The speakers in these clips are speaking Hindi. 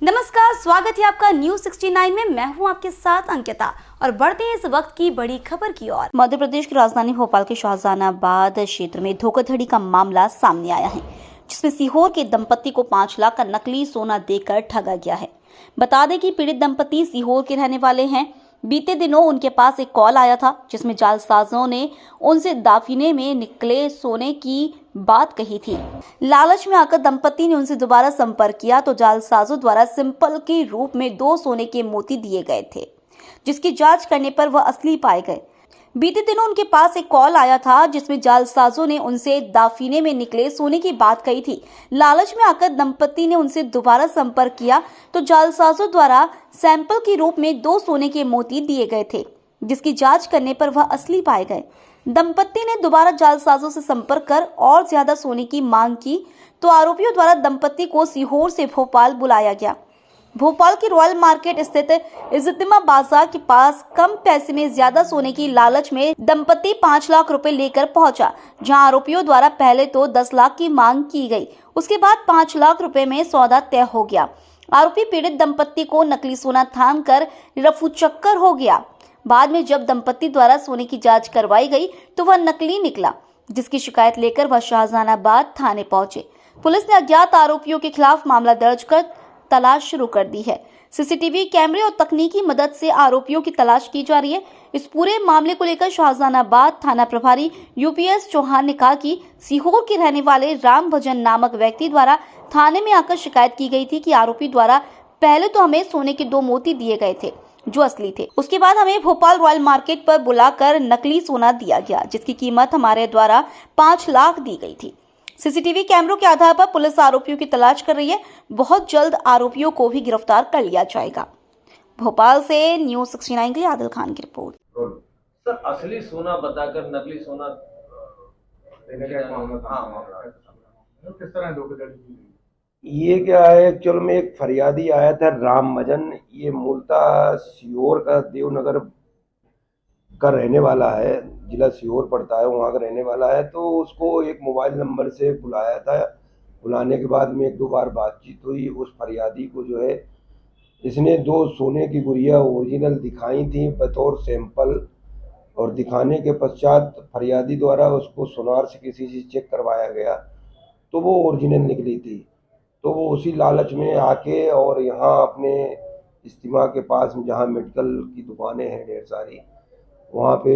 नमस्कार, स्वागत है आपका न्यूज 69 में। मैं हूं आपके साथ अंकिता और बढ़ते हैं इस वक्त की बड़ी खबर की ओर। मध्य प्रदेश की राजधानी भोपाल के शाहजहानाबाद क्षेत्र में धोखाधड़ी का मामला सामने आया है, जिसमें सीहोर के दंपति को 5 लाख का नकली सोना देकर ठगा गया है। बता दें कि पीड़ित दंपति सीहोर के रहने वाले हैं। बीते दिनों उनके पास एक कॉल आया था, जिसमें जालसाजों ने उनसे दाफिने में निकले सोने की बात कही थी। लालच में आकर दंपति ने उनसे दोबारा संपर्क किया तो जालसाजों द्वारा सिंपल के रूप में 2 सोने के मोती दिए गए थे, जिसकी जांच करने पर वह असली पाए गए। बीते दिनों उनके पास एक कॉल आया था, जिसमें जालसाजों ने उनसे दाफिने में निकले सोने की बात कही थी। लालच में आकर दंपति ने उनसे दोबारा संपर्क किया तो जालसाजों द्वारा सैंपल के रूप में 2 सोने के मोती दिए गए थे, जिसकी जांच करने पर वह असली पाए गए। दंपति ने दोबारा जालसाजों से संपर्क कर और ज्यादा सोने की मांग की तो आरोपियों द्वारा दंपति को सीहोर से भोपाल बुलाया गया। भोपाल की रॉयल मार्केट स्थित इज्तिमा बाजार के पास कम पैसे में ज्यादा सोने की लालच में दंपति 5 लाख रुपए लेकर पहुंचा, जहां आरोपियों द्वारा पहले तो 10 लाख की मांग की गई, उसके बाद 5 लाख रुपए में सौदा तय हो गया। आरोपी पीड़ित दंपति को नकली सोना थाम कर रफू चक्कर हो गया। बाद में जब दंपति द्वारा सोने की जांच करवाई गई तो वह नकली निकला, जिसकी शिकायत लेकर वह शाहजहानाबाद थाने पहुंचे। पुलिस ने अज्ञात आरोपियों के खिलाफ मामला दर्ज कर तलाश शुरू कर दी है। सीसीटीवी कैमरे और तकनीकी मदद से आरोपियों की तलाश की जा रही है। इस पूरे मामले को लेकर शाहजहानाबाद थाना प्रभारी यूपीएस चौहान ने कहा कि सीहोर के रहने वाले राम भजन नामक व्यक्ति द्वारा थाने में आकर शिकायत की गई थी कि आरोपी द्वारा पहले तो हमें सोने के 2 मोती दिए गए थे जो असली थे, उसके बाद हमें भोपाल रॉयल मार्केट पर बुलाकर नकली सोना दिया गया, जिसकी कीमत हमारे द्वारा 5 लाख दी गई थी। सीसीटीवी कैमरों के आधार पर पुलिस आरोपियों की तलाश कर रही है। बहुत जल्द आरोपियों को भी गिरफ्तार कर लिया जाएगा। भोपाल से न्यूज 69 के लिए आदिल खान की रिपोर्ट। सर, असली सोना बताकर नकली सोना किस तरह धोखाधड़ी? ये क्या है, एक्चुअल में एक फरियादी आया था राम भजन। ये मूलतः सीहोर का देवनगर का रहने वाला है, जिला सीहोर पड़ता है, वहाँ का रहने वाला है। तो उसको एक मोबाइल नंबर से बुलाया था। बुलाने के बाद में 1-2 बार बातचीत हुई। उस फरियादी को जो है इसने 2 सोने की गुड़िया ओरिजिनल दिखाई थी बतौर सैंपल, और दिखाने के पश्चात फरियादी द्वारा उसको सोनार से किसी से चेक करवाया गया तो वो ओरिजिनल निकली थी। तो वो उसी लालच में आके और यहाँ अपने इज्तिमा के पास में जहाँ मेडिकल की दुकानें हैं ढेर सारी, वहाँ पे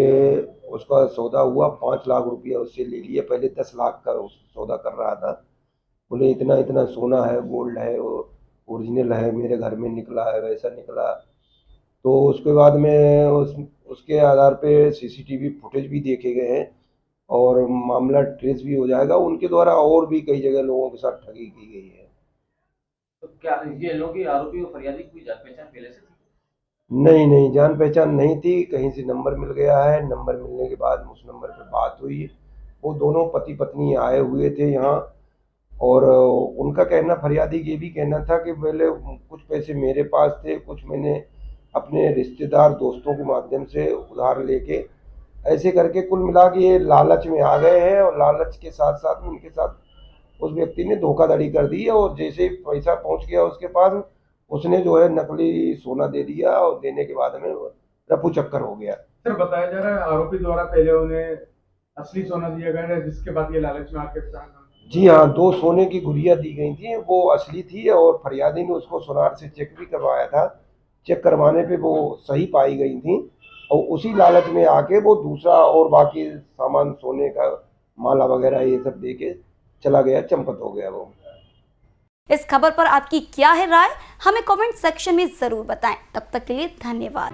उसका सौदा हुआ। 5 लाख रुपया उससे ले लिए। पहले 10 लाख का सौदा कर रहा था। बोले इतना इतना सोना है, गोल्ड है, ओरिजिनल है, मेरे घर में निकला है, वैसा निकला। तो उसके बाद में उसके आधार पे सीसीटीवी फुटेज भी देखे गए हैं और मामला ट्रेस भी हो जाएगा। उनके द्वारा और भी कई जगह लोगों के साथ ठगी की गई है। तो क्या ये लोग आरोपी और फरियादी की जान पहचान पहले से थी? नहीं, जान पहचान नहीं थी। कहीं से नंबर मिल गया है। नंबर मिलने के बाद उस नंबर पे बात हुई। वो दोनों पति पत्नी आए हुए थे यहाँ, और उनका कहना, फरियादी ये भी कहना था कि पहले कुछ पैसे मेरे पास थे, कुछ मैंने अपने रिश्तेदार दोस्तों के माध्यम से उधार लेके, ऐसे करके कुल मिला के ये लालच में आ गए हैं। और लालच के साथ साथ में उनके साथ उस व्यक्ति ने धोखाधड़ी कर दी है, और जैसे पैसा पहुंच गया उसके पास, उसने जो है नकली सोना दे दिया, और देने के बाद में रफू चक्कर हो गया। सर, बताया जा रहा है आरोपी द्वारा पहले उन्हें असली सोना दिया गया है, जिसके बाद ये लालच में आके जी हाँ, 2 सोने की गुड़िया दी गई थी, वो असली थी, और फरियादी ने उसको सोनार से चेक भी करवाया था। चेक करवाने पे वो सही पाई गई थी, और उसी लालच में आके वो दूसरा और बाकी सामान, सोने का माला वगैरह ये सब दे के चला गया, चंपत हो गया वो। इस खबर पर आपकी क्या है राय, हमें कमेंट सेक्शन में जरूर बताएं। तब तक के लिए धन्यवाद।